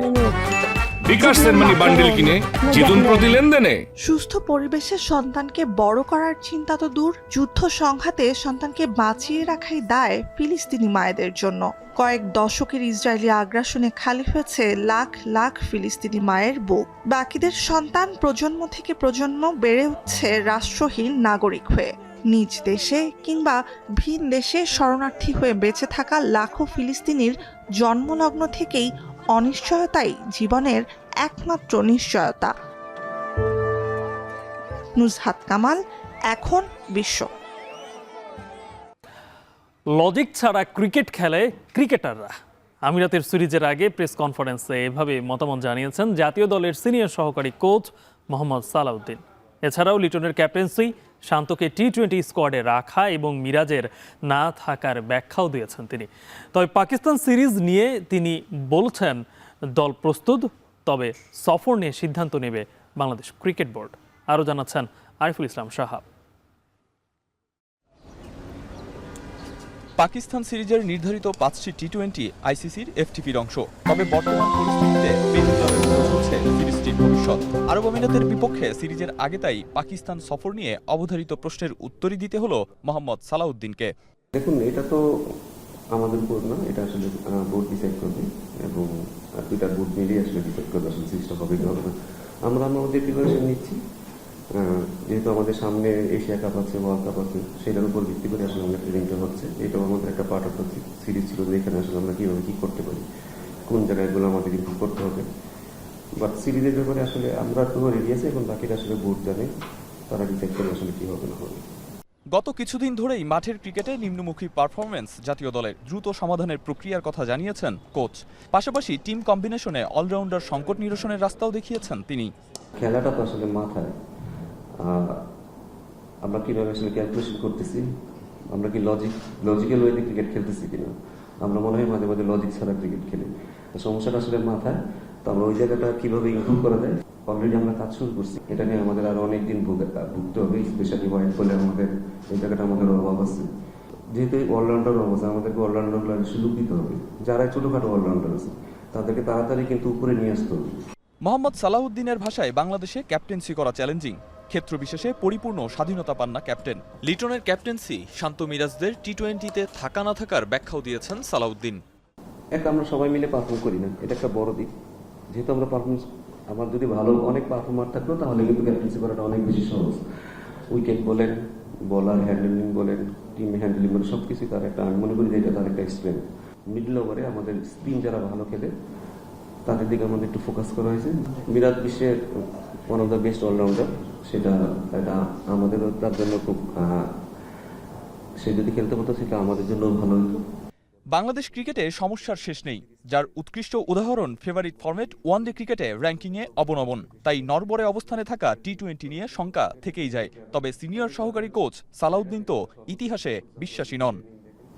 বিকাশ সেনমানি বান্ডেল কিনে জিতুন প্রতি লেনদেনে। সুস্থ পরিবেশে সন্তানকে বড় করার চিন্তা তো দূর, যুদ্ধ সংঘাতে সন্তানকে বাঁচিয়ে রাখাই দায় ফিলিস্তিনি মায়েদের জন্য। কয়েক দশকের ইসরায়েলি আগ্রাসনে খালি হয়েছে লাখ লাখ ফিলিস্তিনি মায়ের বুক। বাকিদের সন্তান প্রজন্ম থেকে প্রজন্ম বেড়ে উঠছে রাষ্ট্রহীন নাগরিক হয়ে। নিজ দেশে কিংবা ভিন দেশে শরণার্থী হয়ে বেঁচে থাকা লাখো ফিলিস্তিনির জন্মলগ্ন থেকেই অনিশ্চয়তাই জীবনের একমাত্র নিশ্চয়তা। নুজহাত কামাল, এখন বিশ্ব। লজিক ছাড়া ক্রিকেট খেলে ক্রিকেটাররা। আমিরাতের সিরিজের আগে প্রেস কনফারেন্সে এভাবে মতামত জানিয়েছেন জাতীয় দলের সিনিয়র সহকারী কোচ মোহাম্মদ সালাউদ্দিন। এছাড়াও লিটনের ক্যাপ্টেন্সি, শান্তকে টি-20 স্কোয়াডে রাখা এবং মিরাজের না থাকার ব্যাখ্যাও দিয়েছেন তিনি। তবে পাকিস্তান সিরিজ নিয়ে তিনি বলছেন দল প্রস্তুত, তবে সফর নিয়ে সিদ্ধান্ত নেবে বাংলাদেশ ক্রিকেট বোর্ড। আরও জানাচ্ছেন আরিফুল ইসলাম সাহাব। পাকিস্তান সিরিজের নির্ধারিত 5টি টি-20 আইসিসির এফটিপির অংশ। তবে বর্তমান পরিস্থিতিতে চলছে সিরিজটির ভবিষ্যৎ। আরব আমিরাতের বিপক্ষে সিরিজের আগে তাই পাকিস্তান সফর নিয়ে অবধারিত প্রশ্নের উত্তরই দিতে হলো মোহাম্মদ সালাউদ্দিনকে। দেখুন, এটা তো আমাদের বোর্ড না, এটা আসলে বোর্ড ডিসাইড করবে এবং দুইটার বোর্ড মিলিয়ে আসলে ডিসাইড করবে আসলে সিরিজটা হবে কি হবে না। আমরা আমাদের প্রিপারেশন নিচ্ছি, যেহেতু আমাদের সামনে এশিয়া কাপ আছে, ওয়ার্ল্ড কাপ আছে, সেটার উপর ভিত্তি করে আসলে আমরা ট্রেনিংটা হচ্ছে। এটাও আমাদের একটা পার্ট অফ দ্য সিরিজ ছিল, যেখানে আসলে আমরা কীভাবে কী করতে পারি, কোন জায়গায়গুলো আমাদের ইমপ্রুভ করতে হবে। বাট সিরিজের ব্যাপারে আসলে আমরা তো রেডি আছি, এখন বাকিটা আসলে বোর্ড জানে, তারা ডিসাইড করে আসলে কী হবে না হবে। গত কিছুদিন ধরেই মাঠের ক্রিকেটে নিম্নমুখী পারফরমেন্স জাতীয় দলের দ্রুত সমাধানের প্রক্রিয়ার কথা জানিয়েছেন কোচ। পাশাপাশি টিম কম্বিনেশনে অলরাউন্ডার সংকট নিরসনের রাস্তাও দেখিয়েছেন তিনি। খেলাটা তো আসলে মাথায়, আমরা কীভাবে আসলে ক্যালকুলেশন করতেছি, আমরা কি লজিক্যাল ওয়েতে ক্রিকেট খেলতেছি কিনা। আমরা মনে হয় মাঝে মাঝে লজিক ছাড়া ক্রিকেট খেলি, সমস্যাটা আসলে মাথায়। তো আমরা ওই জায়গাটা কীভাবে ইমপ্রুভ করা যায় অলরেডি আমরা কাজ শুরু করছি। এটা নিয়ে আমাদের আরো অনেকদিন ভুগতে হবে, স্পেশালি হোয়াইট বলে আমাদের এই জায়গাটা আমাদের অভাব আছে। যেহেতু অলরাউন্ডার অবস্থা, আমাদেরকে অলরাউন্ডার সুযোগ দিতে হবে। যারা ছোটখাটো অলরাউন্ডার আছে তাদেরকে তাড়াতাড়ি কিন্তু উপরে নিয়ে আসতে হবে। মোহাম্মদ সালাউদ্দিনের ভাষায় বাংলাদেশে ক্যাপ্টেন্সি করা চ্যালেঞ্জিং। ক্ষেত্র বিশেষে পরিপূর্ণ স্বাধীনতা পান না ক্যাপ্টেন। লিটনের ক্যাপ্টেন্সি, শান্ত মিরাজদের টি-20তে থাকা না থাকার ব্যাখ্যাও দিয়েছেন সালাউদ্দিন। আমরা সবাই মিলে পারফর্ম করি না, এটা একটা বড় দিক। যেহেতু আমরা পারফরমেন্স, আমার যদি ভালো অনেক পারফর্মার থাকতো তাহলে কিন্তু ক্যাপ্টেন্সি করাটা অনেক বেশি সহজ। উইকেট বলেন, বলার হ্যান্ডলিং বলেন, টিম হ্যান্ডলিং বলেন, সব কিছুই তার একটা, আমি মনে করি যে এটা তার একটা স্ট্রেংথ। মিডল ওভারে আমাদের স্পিন যারা ভালো খেলে তাদের দিকে আমাদের একটু ফোকাস করা হয়েছে। মিরাজ বিশ্বের one of the best allrounder, সেটা আমাদেরও তার জন্য খুব, সে যদি খেলতে পারতো সেটা আমাদের জন্য ভালো হতো। বাংলাদেশ ক্রিকেটে সমস্যার শেষ নেই, যার উৎকৃষ্ট উদাহরণ ফেভারিট ফরম্যাট ওয়ানডে ক্রিকেটে র্যাঙ্কিংয়ে অবনমন। তাই নড়বড়ে অবস্থানে থাকা টি-20 নিয়ে শঙ্কা থেকেই যায়। তবে সিনিয়র সহকারী কোচ সালাউদ্দিন তো ইতিহাসে বিশ্বাসী নন।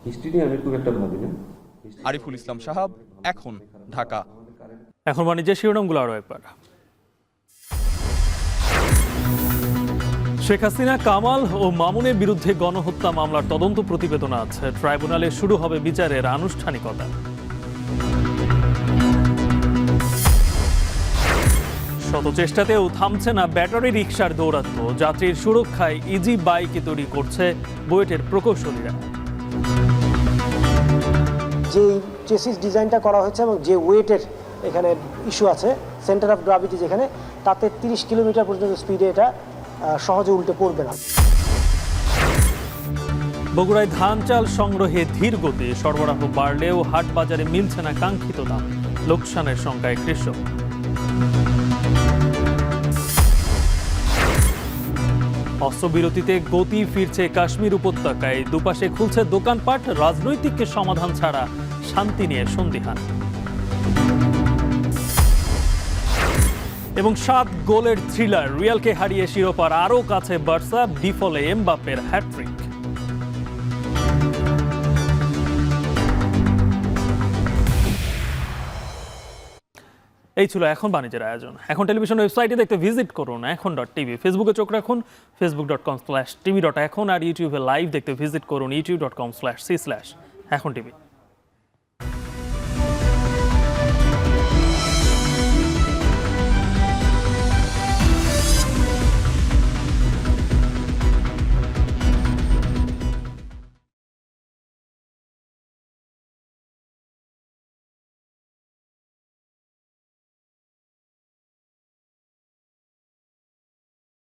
হিস্ট্রি নিয়ে আমি খুব একটা ভাবি না। আরিফুল ইসলাম সাহাব, এখন, ঢাকা। এখন বাণিজ্যের শিরোনামগুলো আরও একবার। শেখ হাসিনা, কামাল ও মামুনের বিরুদ্ধে গণহত্যা মামলার তদন্ত প্রতিবেদন আছে। ট্রাইব্যুনালে শুরু হবে বিচারের আনুষ্ঠানিকতা। শত চেষ্টাতেও থামছে না ব্যাটারি রিকশার দৌরাত্ম্য। যাত্রীর সুরক্ষায় ইজি বাইকে তৈরি করছে বুয়েটের প্রকৌশলীরা। যে চেসিস ডিজাইনটা করা হয়েছে এবং যে ওয়েটের এখানে ইস্যু আছে, সেন্টার অফ গ্রাভিটি যেখানে, তাতে 30 কিলোমিটার পর্যন্ত স্পিডে এটা সহজে উল্টে পড়বে না। বগুড়ায় ধান চাল সংগ্রহে ধীর গতি, সরবরাহ বাড়লেও হাট বাজারে মিলছে না কাঙ্ক্ষিত দাম। লোকসানের শঙ্কায় কৃষক। অস্ত্রবিরতিতে গতি ফিরছে কাশ্মীর উপত্যকায়। দুপাশে খুলছে দোকানপাট। রাজনৈতিক সমাধান ছাড়া শান্তি নিয়ে সন্দিহান। এবং 7 গোলের থ্রিলার, রিয়ালকে হারিয়ে শিরোপার আরও কাছে বার্সা। বিফলে এমবাপ্পের হ্যাটট্রিক। এই ছিল এখন বাণিজ্যের আয়োজন। এখন টেলিভিশন ওয়েবসাইটে দেখতে ভিজিট করুন এখন.tv। ফেসবুকে চোখ রাখুন facebook.com/tv.এখন। আর ইউটিউবে লাইভ দেখতে ভিজিট করুন youtube.com/c/echontv।